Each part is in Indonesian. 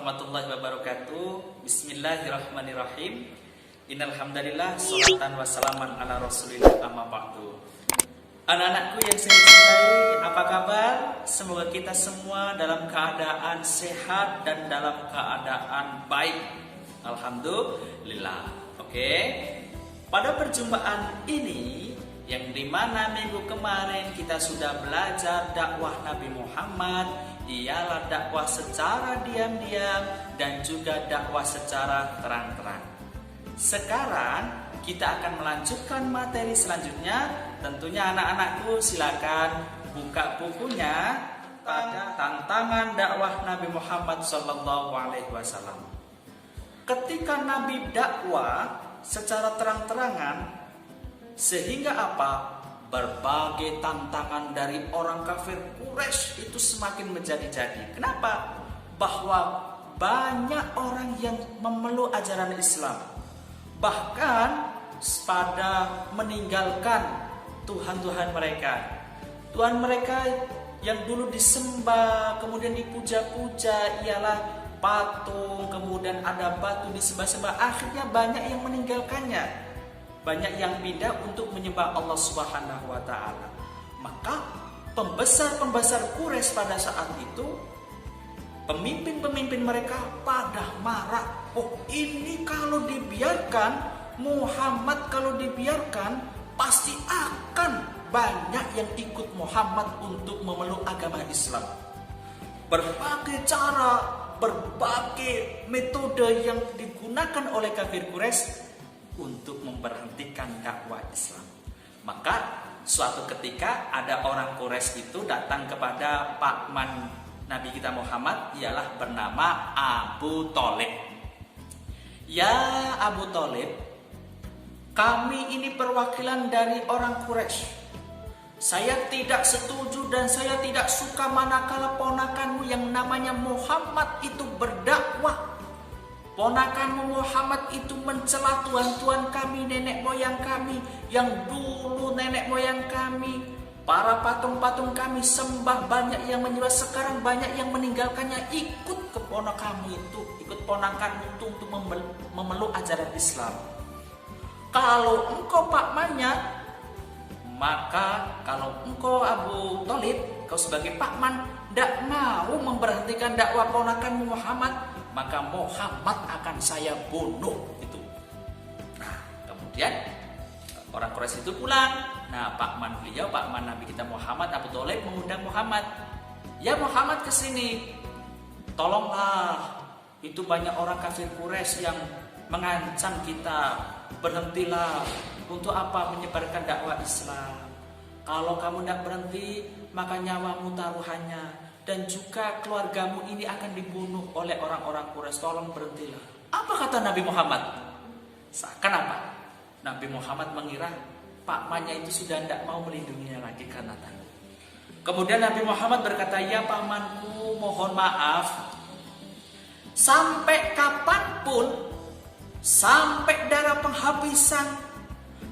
warahmatullahi wabarakatuh. Bismillahirrahmanirrahim. Innal hamdalillah sholatan wassalaman ala Rasulillah amma ba'du. Anak-anakku yang saya cintai, apa kabar? Semoga kita semua dalam keadaan sehat dan dalam keadaan baik. Alhamdulillah. Oke. Pada perjumpaan ini yang dimana minggu kemarin kita sudah belajar dakwah Nabi Muhammad, ialah dakwah secara diam-diam dan juga dakwah secara terang-terang. Sekarang kita akan melanjutkan materi selanjutnya. Tentunya anak-anakku silakan buka bukunya pada tantangan dakwah Nabi Muhammad SAW. Ketika Nabi dakwah secara terang-terangan, sehingga apa? Berbagai tantangan dari orang kafir Quraisy itu semakin menjadi-jadi. Kenapa? Bahwa banyak orang yang memeluk ajaran Islam, bahkan pada meninggalkan Tuhan-Tuhan mereka. Tuhan mereka yang dulu disembah, kemudian dipuja-puja ialah patung, kemudian ada batu disembah-sembah. Akhirnya banyak yang meninggalkannya. Banyak yang pindah untuk menyembah Allah Subhanahu wa taala. Maka pembesar-pembesar Quraisy pada saat itu, pemimpin-pemimpin mereka pada marah. Oh, ini kalau dibiarkan, Muhammad kalau dibiarkan, pasti akan banyak yang ikut Muhammad untuk memeluk agama Islam. Berbagai cara, berbagai metode yang digunakan oleh kafir Quraisy untuk memberhentikan dakwah Islam. Maka suatu ketika ada orang Quraisy itu datang kepada pakman Nabi kita Muhammad, ialah bernama Abu Thalib. Ya Abu Thalib, kami ini perwakilan dari orang Quraisy. Saya tidak setuju dan saya tidak suka manakala ponakanmu yang namanya Muhammad itu berdakwah. Ponakanmu Muhammad itu mencela Tuhan-Tuhan kami, nenek moyang kami, yang dulu nenek moyang kami, para patung-patung kami sembah, banyak yang menyembah, sekarang banyak yang meninggalkannya, ikut ke ponakanmu itu, ikut ponakanmu itu untuk memeluk ajaran Islam. Kalau engkau pakmannya, maka kalau engkau Abu Thalib, kau sebagai pakman, tidak mau memberhentikan dakwah ponakanmu Muhammad, maka Muhammad akan saya bunuh itu. Nah, kemudian orang Quraisy itu pulang. Nah, pakman beliau, pakman Nabi kita Muhammad, Abu Thalib mengundang Muhammad. Ya Muhammad ke sini. Tolonglah. Itu banyak orang kafir Quraisy yang mengancam kita. Berhentilah. Untuk apa menyebarkan dakwah Islam? Kalau kamu tidak berhenti, maka nyawamu taruhannya. Dan juga keluargamu ini akan dibunuh oleh orang-orang Quraisy. Tolong berhentilah. Apa kata Nabi Muhammad? Seakan apa? Nabi Muhammad mengira pakmannya itu sudah tidak mau melindunginya lagi karena takut. Kemudian Nabi Muhammad berkata, ya pamanku, mohon maaf. Sampai kapanpun, sampai darah penghabisan,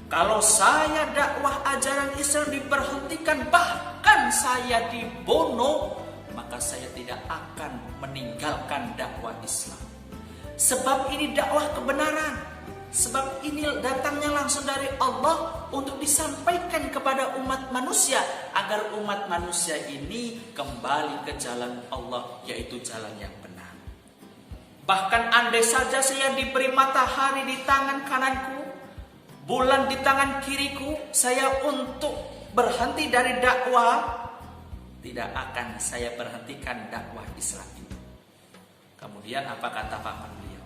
kalau saya dakwah ajaran Islam diberhentikan, bahkan saya dibunuh, maka saya tidak akan meninggalkan dakwah Islam. Sebab ini dakwah kebenaran. Sebab ini datangnya langsung dari Allah untuk disampaikan kepada umat manusia, agar umat manusia ini kembali ke jalan Allah, yaitu jalan yang benar. Bahkan andai saja saya diberi matahari di tangan kananku, bulan di tangan kiriku, saya untuk berhenti dari dakwah, tidak akan saya berhentikan dakwah Islam itu. Kemudian apa kata pakman beliau?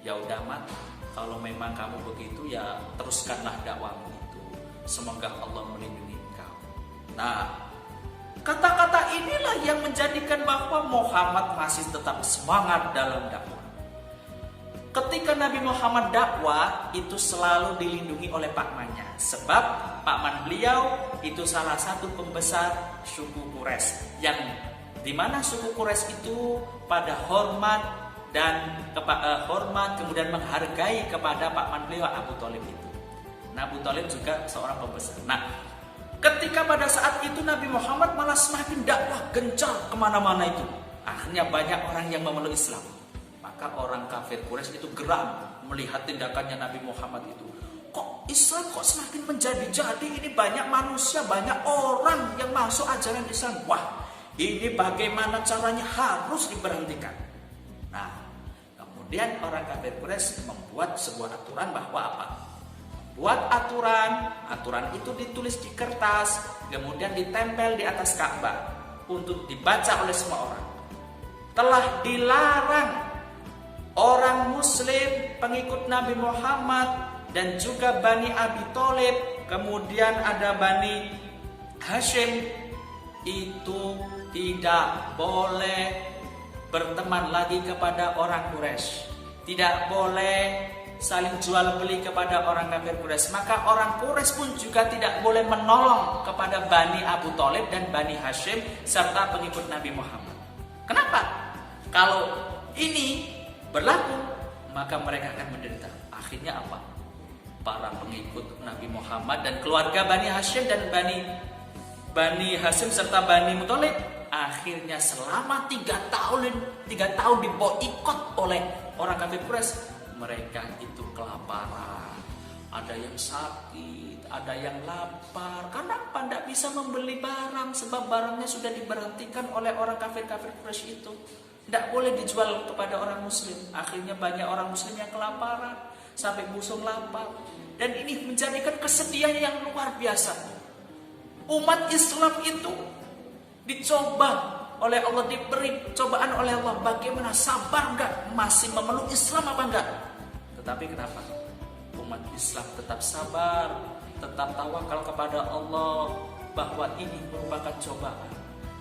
Ya udah mat, kalau memang kamu begitu, ya teruskanlah dakwahmu itu. Semoga Allah melindungi engkau. Nah, kata-kata inilah yang menjadikan bahwa Muhammad masih tetap semangat dalam dakwah. Ketika Nabi Muhammad dakwah, itu selalu dilindungi oleh pakmannya. Sebab pakman beliau itu salah satu pembesar suku Quraisy, yang dimana suku Quraisy itu pada hormat dan hormat kemudian menghargai kepada pakman beliau Abu Thalib itu. Nah, Abu Thalib juga seorang pembesar. Nah, ketika pada saat itu Nabi Muhammad malah semakin dakwah gencar kemana-mana itu, akhirnya banyak orang yang memeluk Islam. Maka orang kafir Quraisy itu geram melihat tindakannya Nabi Muhammad itu. Kok Islam kok semakin menjadi-jadi, ini banyak manusia, banyak orang yang masuk ajaran Islam. Wah, ini bagaimana caranya, harus diberhentikan. Nah, kemudian orang kafir Quraisy membuat sebuah aturan bahwa apa? Buat aturan itu ditulis di kertas, kemudian ditempel di atas Ka'bah untuk dibaca oleh semua orang. Telah dilarang orang Muslim, pengikut Nabi Muhammad dan juga Bani Abi Thalib, kemudian ada Bani Hashim, itu tidak boleh berteman lagi kepada orang Quraisy, tidak boleh saling jual beli kepada orang kafir Quraisy. Maka orang Quraisy pun juga tidak boleh menolong kepada Bani Abu Thalib dan Bani Hashim serta pengikut Nabi Muhammad. Kenapa? Kalau ini berlaku, maka mereka akan menderita. Akhirnya apa? Para pengikut Nabi Muhammad dan keluarga Bani Hashim dan Bani Hashim serta Bani Muthalib akhirnya selama 3 tahun diboikot oleh orang kafir Quraisy. Mereka itu kelaparan, ada yang sakit, ada yang lapar. Kenapa tidak bisa membeli barang? Sebab barangnya sudah diberhentikan oleh orang kafir-kafir Quraisy itu. Tidak boleh dijual kepada orang Muslim. Akhirnya banyak orang Muslim yang kelaparan sampai busung lapar. Dan ini menjadikan kesedihan yang luar biasa. Umat Islam itu dicoba oleh Allah, diberi cobaan oleh Allah. Bagaimana, sabar enggak? Masih memeluk Islam apa enggak? Tetapi kenapa? Umat Islam tetap sabar, tetap tawakal kepada Allah bahwa ini merupakan cobaan.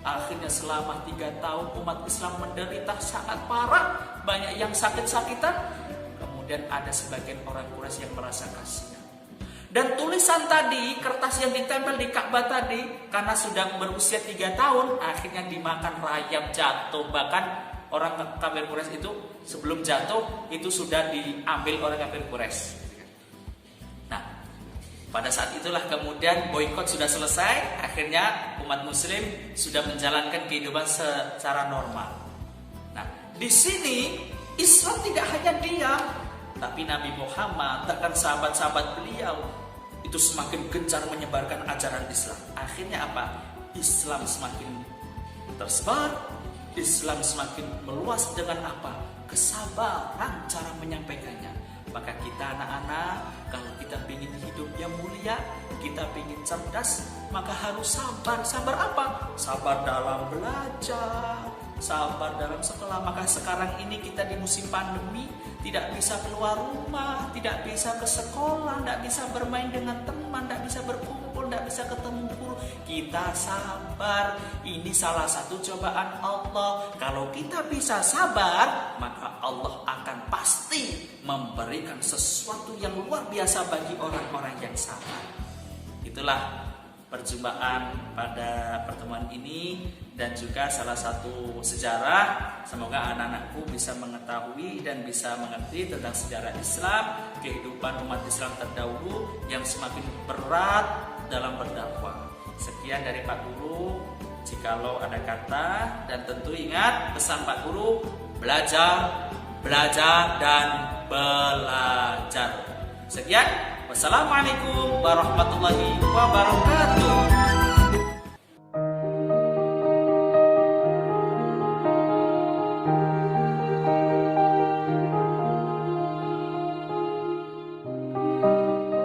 Akhirnya selama 3 tahun umat Islam menderita sangat parah, banyak yang sakit-sakitan. Kemudian ada sebagian orang Quraisy yang merasa kasihan. Dan tulisan tadi, kertas yang ditempel di Ka'bah tadi, karena sudah berusia 3 tahun, akhirnya dimakan rayap, jatuh. Bahkan orang kafir Quraisy itu sebelum jatuh itu sudah diambil orang kafir Quraisy. Nah, pada saat itulah kemudian boikot sudah selesai. Akhirnya umat Muslim sudah menjalankan kehidupan secara normal. Nah, di sini Islam tidak hanya diam, tapi Nabi Muhammad bahkan sahabat-sahabat beliau itu semakin gencar menyebarkan ajaran Islam. Akhirnya apa? Islam semakin tersebar, Islam semakin meluas dengan apa? Kesabaran cara menyampaikannya. Maka kita anak-anak, kalau kita ingin hidup yang mulia, kita ingin cerdas, maka harus sabar. Sabar apa? Sabar dalam belajar, sabar dalam sekolah. Maka sekarang ini kita di musim pandemi, tidak bisa keluar rumah, tidak bisa ke sekolah, tidak bisa bermain dengan teman, tidak bisa berkumpul, tidak bisa ketemu guru. Kita sabar. Ini salah satu cobaan Allah. Kalau kita bisa sabar, maka Allah akan pasti memberikan sesuatu yang luar biasa bagi orang-orang yang sabar. Itulah perjumpaan pada pertemuan ini dan juga salah satu sejarah. Semoga anak-anakku bisa mengetahui dan bisa mengerti tentang sejarah Islam, kehidupan umat Islam terdahulu yang semakin berat dalam berdakwah. Sekian dari Pak Guru. Jikalau ada kata, dan tentu ingat pesan Pak Guru, belajar, belajar dan belajar. Sekian. Wassalamualaikum warahmatullahi wabarakatuh.